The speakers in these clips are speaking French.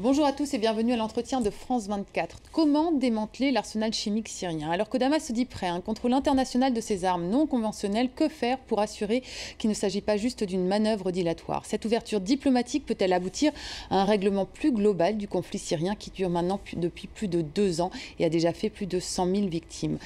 Bonjour à tous et bienvenue à l'entretien de France 24. Comment démanteler l'arsenal chimique syrien? Alors que Damas se dit prêt à un contrôle international de ces armes non conventionnelles, que faire pour assurer qu'il ne s'agit pas juste d'une manœuvre dilatoire? Cette ouverture diplomatique peut-elle aboutir à un règlement plus global du conflit syrien qui dure maintenant depuis plus de 2 ans et a déjà fait plus de 100 000 victimes?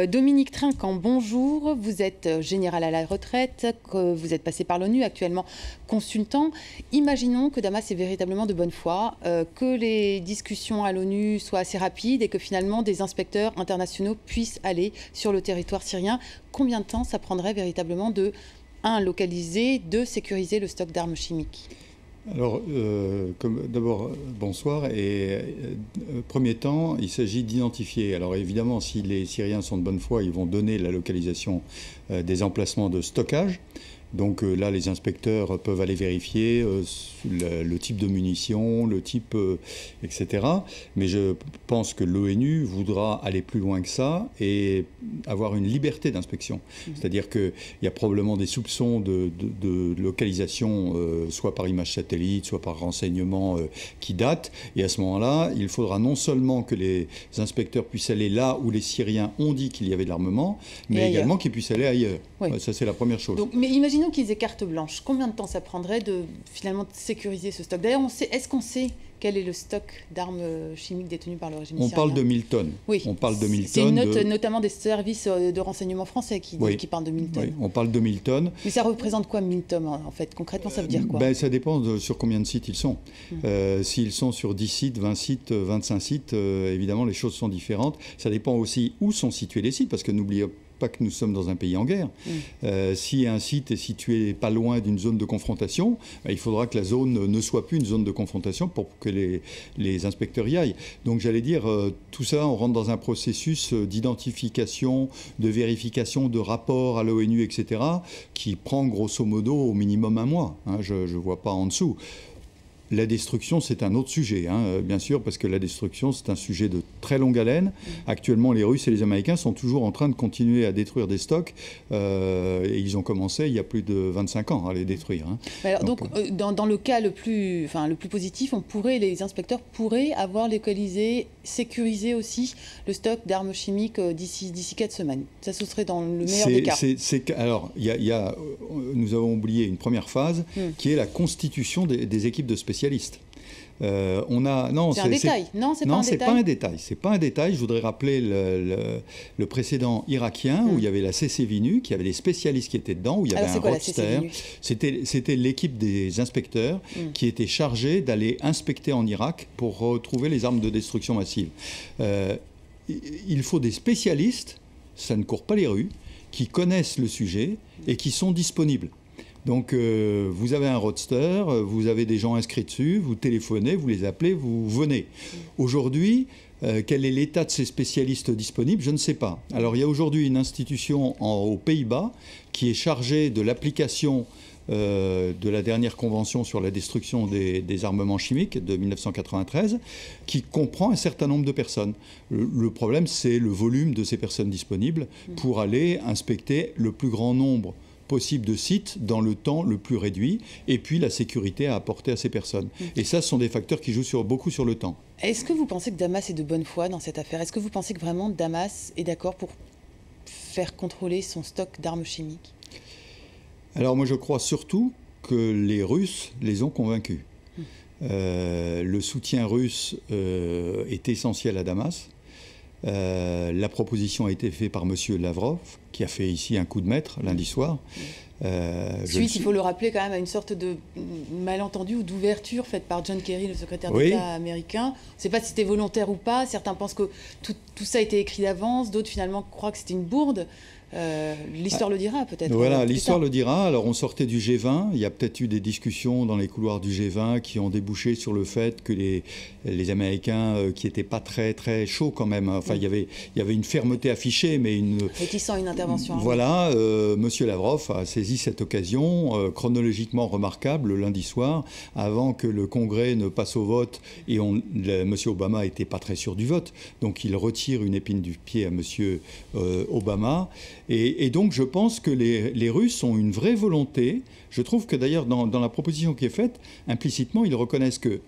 Dominique Trinquant, bonjour. Vous êtes général à la retraite, vous êtes passé par l'ONU, actuellement consultant. Imaginons que Damas est véritablement de bonne foi, que les discussions à l'ONU soient assez rapides et que finalement des inspecteurs internationaux puissent aller sur le territoire syrien. Combien de temps ça prendrait véritablement de 1. Localiser, 2. Sécuriser le stock d'armes chimiques? Alors, d'abord, bonsoir. Premier temps, il s'agit d'identifier. Alors évidemment, si les Syriens sont de bonne foi, ils vont donner la localisation des emplacements de stockage. Donc là, les inspecteurs peuvent aller vérifier le type de munitions, le type, etc. Mais je pense que l'ONU voudra aller plus loin que ça et avoir une liberté d'inspection. C'est-à-dire qu'il y a probablement des soupçons de localisation, soit par image satellite, soit par renseignement qui datent. Et à ce moment-là, il faudra non seulement que les inspecteurs puissent aller là où les Syriens ont dit qu'il y avait de l'armement, mais également qu'ils puissent aller ailleurs. Oui. Ça, c'est la première chose. Donc, mais imaginons qu'ils aient carte blanche. Combien de temps ça prendrait de finalement sécuriser ce stock? D'ailleurs, est-ce qu'on sait quel est le stock d'armes chimiques détenues par le régime syrien? On parle de 1000 tonnes. Oui. On parle de 1000 tonnes. C'est une note notamment des services de renseignement français qui parlent de 1000 tonnes. Oui, on parle de 1000 tonnes. Mais ça représente quoi 1000 tonnes en fait? Concrètement, ça veut dire quoi? Ça dépend sur combien de sites ils sont. S'ils sont sur 10 sites, 20 sites, 25 sites, évidemment, les choses sont différentes. Ça dépend aussi où sont situés les sites, parce que n'oubliez pas que nous sommes dans un pays en guerre. Si un site est situé pas loin d'une zone de confrontation, il faudra que la zone ne soit plus une zone de confrontation pour que les inspecteurs y aillent. Donc j'allais dire, tout ça, on rentre dans un processus d'identification, de vérification, de rapport à l'ONU, etc., qui prend grosso modo au minimum 1 mois. Je ne vois pas en dessous. La destruction, c'est un autre sujet, bien sûr, parce que la destruction, c'est un sujet de très longue haleine. Actuellement, les Russes et les Américains sont toujours en train de continuer à détruire des stocks. Et ils ont commencé il y a plus de 25 ans à les détruire. Alors, donc dans le cas le plus positif, les inspecteurs pourraient avoir localisé, sécurisé aussi le stock d'armes chimiques d'ici 4 semaines. Ça, ce serait dans le meilleur des cas. Alors, nous avons oublié une première phase, qui est la constitution des équipes de spécialistes. C'est un détail. Non, c'est pas un détail. C'est pas un détail. Je voudrais rappeler le précédent irakien où il y avait la CCVNU, qui avait des spécialistes qui étaient dedans, où il y avait un roadster. C'était l'équipe des inspecteurs qui était chargée d'aller inspecter en Irak pour retrouver les armes de destruction massive. Il faut des spécialistes, ça ne court pas les rues, qui connaissent le sujet et qui sont disponibles. Donc, vous avez un roadster, vous avez des gens inscrits dessus, vous téléphonez, vous les appelez, vous venez. Aujourd'hui, quel est l'état de ces spécialistes disponibles? Je ne sais pas. Alors, il y a aujourd'hui une institution aux Pays-Bas qui est chargée de l'application de la dernière convention sur la destruction des armements chimiques de 1993, qui comprend un certain nombre de personnes. Le problème, c'est le volume de ces personnes disponibles pour aller inspecter le plus grand nombre possible de sites dans le temps le plus réduit, et puis la sécurité à apporter à ces personnes. Et ça, ce sont des facteurs qui jouent beaucoup sur le temps. Est-ce que vous pensez que Damas est de bonne foi dans cette affaire? Est-ce que vous pensez que vraiment Damas est d'accord pour faire contrôler son stock d'armes chimiques? Alors moi, je crois surtout que les Russes les ont convaincus. Le soutien russe est essentiel à Damas. La proposition a été faite par M. Lavrov, qui a fait ici un coup de maître lundi soir. Suite, il faut le rappeler quand même, à une sorte de malentendu ou d'ouverture faite par John Kerry, le secrétaire d'État américain. On ne sait pas si c'était volontaire ou pas. Certains pensent que tout ça a été écrit d'avance. D'autres, finalement, croient que c'était une bourde. L'histoire le dira peut-être. Voilà, l'histoire le dira. Alors on sortait du G20, il y a peut-être eu des discussions dans les couloirs du G20 qui ont débouché sur le fait que les Américains qui n'étaient pas très très chauds quand même, enfin il y avait une fermeté affichée, mais réticent à une intervention. Voilà, Monsieur Lavrov a saisi cette occasion chronologiquement remarquable le lundi soir, avant que le Congrès ne passe au vote, et Monsieur Obama n'était pas très sûr du vote, donc il retire une épine du pied à Monsieur Obama. Et donc je pense que les Russes ont une vraie volonté. Je trouve que d'ailleurs dans la proposition qui est faite, implicitement, ils reconnaissent que,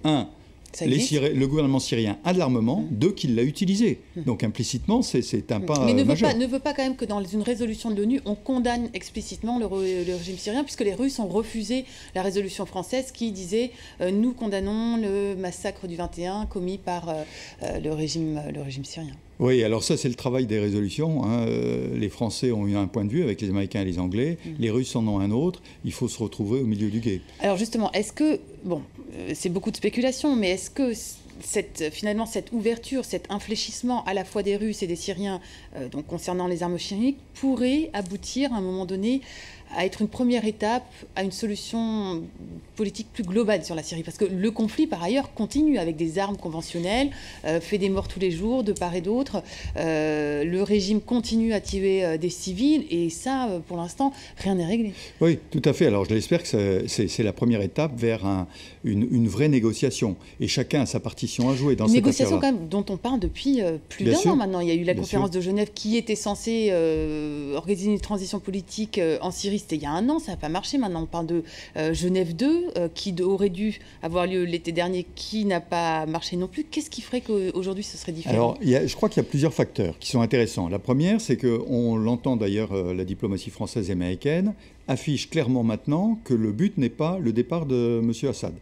le gouvernement syrien a de l'armement, deux, qu'il l'a utilisé. Donc implicitement, c'est un pas majeur. Ne veut pas quand même que dans une résolution de l'ONU, on condamne explicitement le régime syrien, puisque les Russes ont refusé la résolution française qui disait nous condamnons le massacre du 21 commis par le régime syrien. Oui, alors ça, c'est le travail des résolutions. Les Français ont eu un point de vue avec les Américains et les Anglais. Les Russes en ont un autre. Il faut se retrouver au milieu du gué. Alors justement, est-ce que... Bon, c'est beaucoup de spéculation, mais est-ce que finalement cette ouverture, cet infléchissement à la fois des Russes et des Syriens donc concernant les armes chimiques pourrait aboutir à un moment donné à être une première étape à une solution politique plus globale sur la Syrie? Parce que le conflit, par ailleurs, continue avec des armes conventionnelles, fait des morts tous les jours, de part et d'autre. Le régime continue à tuer des civils, et ça, pour l'instant, rien n'est réglé. Oui, tout à fait. Alors, je l'espère que c'est la première étape vers une vraie négociation. Et chacun a sa partition à jouer dans cette affaire-là. Une négociation, quand même, dont on parle depuis plus d'un an maintenant. Il y a eu la conférence de Genève qui était censée organiser une transition politique en Syrie. C'était il y a un an, ça n'a pas marché. Maintenant, on parle de Genève 2, qui aurait dû avoir lieu l'été dernier, qui n'a pas marché non plus. Qu'est-ce qui ferait qu'aujourd'hui, ce serait différent? Alors, je crois qu'il y a plusieurs facteurs qui sont intéressants. La première, c'est qu'on l'entend d'ailleurs, la diplomatie française et américaine affiche clairement maintenant que le but n'est pas le départ de M. Assad.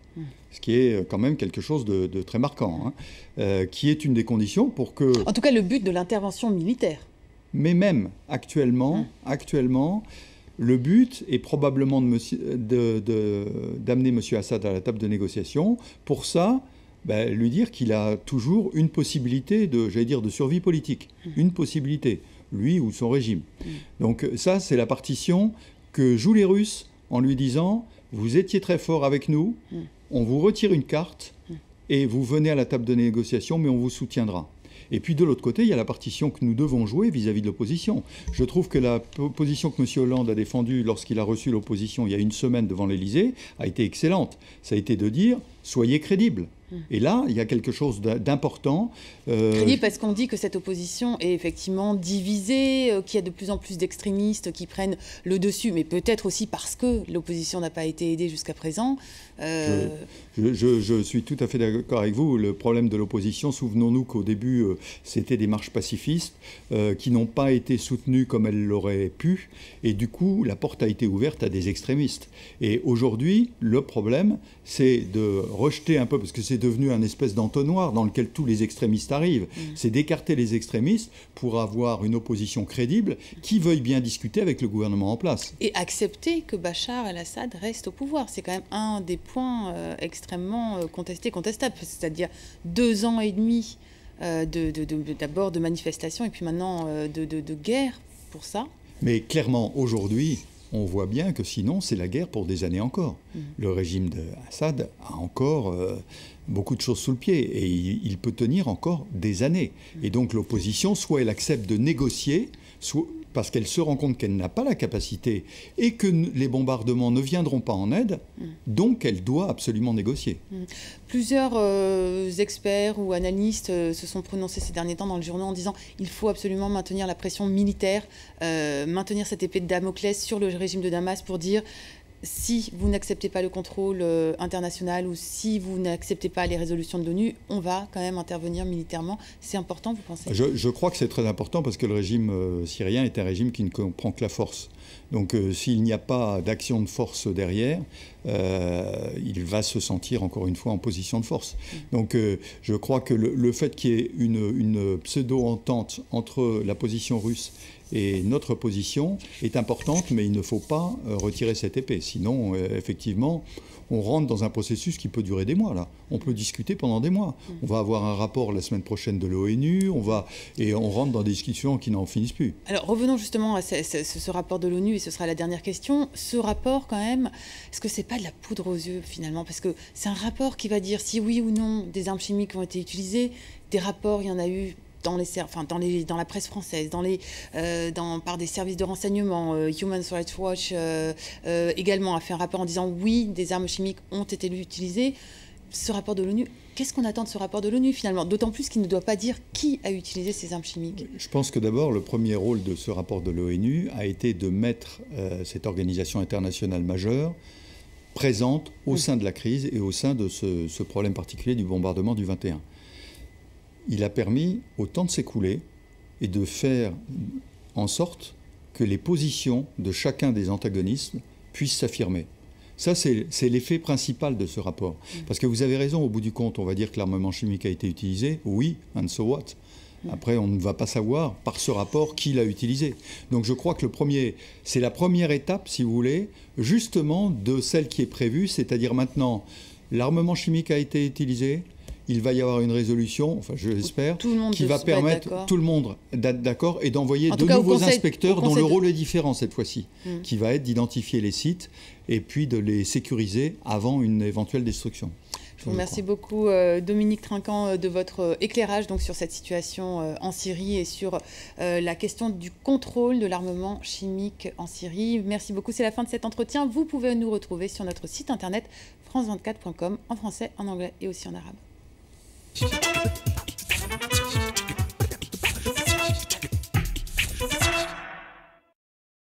Ce qui est quand même quelque chose de très marquant, qui est une des conditions pour que... En tout cas, le but de l'intervention militaire. Mais même actuellement, le but est probablement d'amener M. Assad à la table de négociation. Pour ça, lui dire qu'il a toujours une possibilité de survie politique. Une possibilité, lui ou son régime. Donc ça, c'est la partition que jouent les Russes en lui disant « Vous étiez très fort avec nous, on vous retire une carte et vous venez à la table de négociation, mais on vous soutiendra. » Et puis de l'autre côté, il y a la partition que nous devons jouer vis-à-vis de l'opposition. Je trouve que la position que M. Hollande a défendue lorsqu'il a reçu l'opposition il y a une semaine devant l'Élysée a été excellente. Ça a été de dire « soyez crédibles ». Et là, il y a quelque chose d'important. Crédible parce qu'on dit que cette opposition est effectivement divisée, qu'il y a de plus en plus d'extrémistes qui prennent le dessus, mais peut-être aussi parce que l'opposition n'a pas été aidée jusqu'à présent. Je suis tout à fait d'accord avec vous. Le problème de l'opposition, souvenons-nous qu'au début, c'était des marches pacifistes qui n'ont pas été soutenues comme elles l'auraient pu. Et du coup, la porte a été ouverte à des extrémistes. Et aujourd'hui, le problème, c'est de rejeter un peu, parce que c'est devenu un espèce d'entonnoir dans lequel tous les extrémistes arrivent, c'est d'écarter les extrémistes pour avoir une opposition crédible qui veuille bien discuter avec le gouvernement en place. Et accepter que Bachar el-Assad reste au pouvoir. C'est quand même un des points extrêmement contestables. C'est-à-dire 2 ans et demi d'abord de manifestations et puis maintenant de guerre pour ça. Mais clairement, aujourd'hui, on voit bien que sinon, c'est la guerre pour des années encore. Le régime d'Assad a encore beaucoup de choses sous le pied et il peut tenir encore des années. Et donc l'opposition, soit elle accepte de négocier, soit parce qu'elle se rend compte qu'elle n'a pas la capacité et que les bombardements ne viendront pas en aide, donc elle doit absolument négocier. Plusieurs experts ou analystes se sont prononcés ces derniers temps dans le journal en disant qu'il faut absolument maintenir la pression militaire, maintenir cette épée de Damoclès sur le régime de Damas pour dire si vous n'acceptez pas le contrôle international ou si vous n'acceptez pas les résolutions de l'ONU, on va quand même intervenir militairement. C'est important, vous pensez? Je crois que c'est très important parce que le régime syrien est un régime qui ne comprend que la force. Donc s'il n'y a pas d'action de force derrière, il va se sentir encore une fois en position de force. Donc je crois que le fait qu'il y ait une pseudo-entente entre la position russe et notre position est importante, mais il ne faut pas retirer cette épée. Sinon, effectivement, on rentre dans un processus qui peut durer des mois. Là. On peut discuter pendant des mois. On va avoir un rapport la semaine prochaine de l'ONU, et on rentre dans des discussions qui n'en finissent plus. Alors revenons justement à ce rapport de l'ONU, et ce sera la dernière question. Ce rapport, quand même, est-ce que c'est pas de la poudre aux yeux, finalement? Parce que c'est un rapport qui va dire si oui ou non des armes chimiques ont été utilisées. Des rapports, il y en a eu dans la presse française, par des services de renseignement. Human Rights Watch également a fait un rapport en disant oui, des armes chimiques ont été utilisées. ce rapport de l'ONU, qu'est-ce qu'on attend de ce rapport de l'ONU finalement? D'autant plus qu'il ne doit pas dire qui a utilisé ces armes chimiques. Je pense que d'abord, le premier rôle de ce rapport de l'ONU a été de mettre cette organisation internationale majeure présente au sein de la crise et au sein de ce problème particulier du bombardement du 21. Il a permis au temps de s'écouler et de faire en sorte que les positions de chacun des antagonismes puissent s'affirmer. Ça, c'est l'effet principal de ce rapport. Parce que vous avez raison, au bout du compte, on va dire que l'armement chimique a été utilisé, oui, and so what? Après, on ne va pas savoir par ce rapport qui l'a utilisé. Donc je crois que c'est la première étape, si vous voulez, justement de celle qui est prévue, c'est-à-dire maintenant, l'armement chimique a été utilisé, il va y avoir une résolution, enfin je l'espère, qui va permettre tout le monde d'être d'accord et d'envoyer de nouveaux inspecteurs dont le rôle est différent cette fois-ci, qui va être d'identifier les sites et puis de les sécuriser avant une éventuelle destruction. Je vous remercie beaucoup, Dominique Trinquant, de votre éclairage donc, sur cette situation en Syrie et sur la question du contrôle de l'armement chimique en Syrie. Merci beaucoup, c'est la fin de cet entretien. Vous pouvez nous retrouver sur notre site internet france24.com en français, en anglais et aussi en arabe.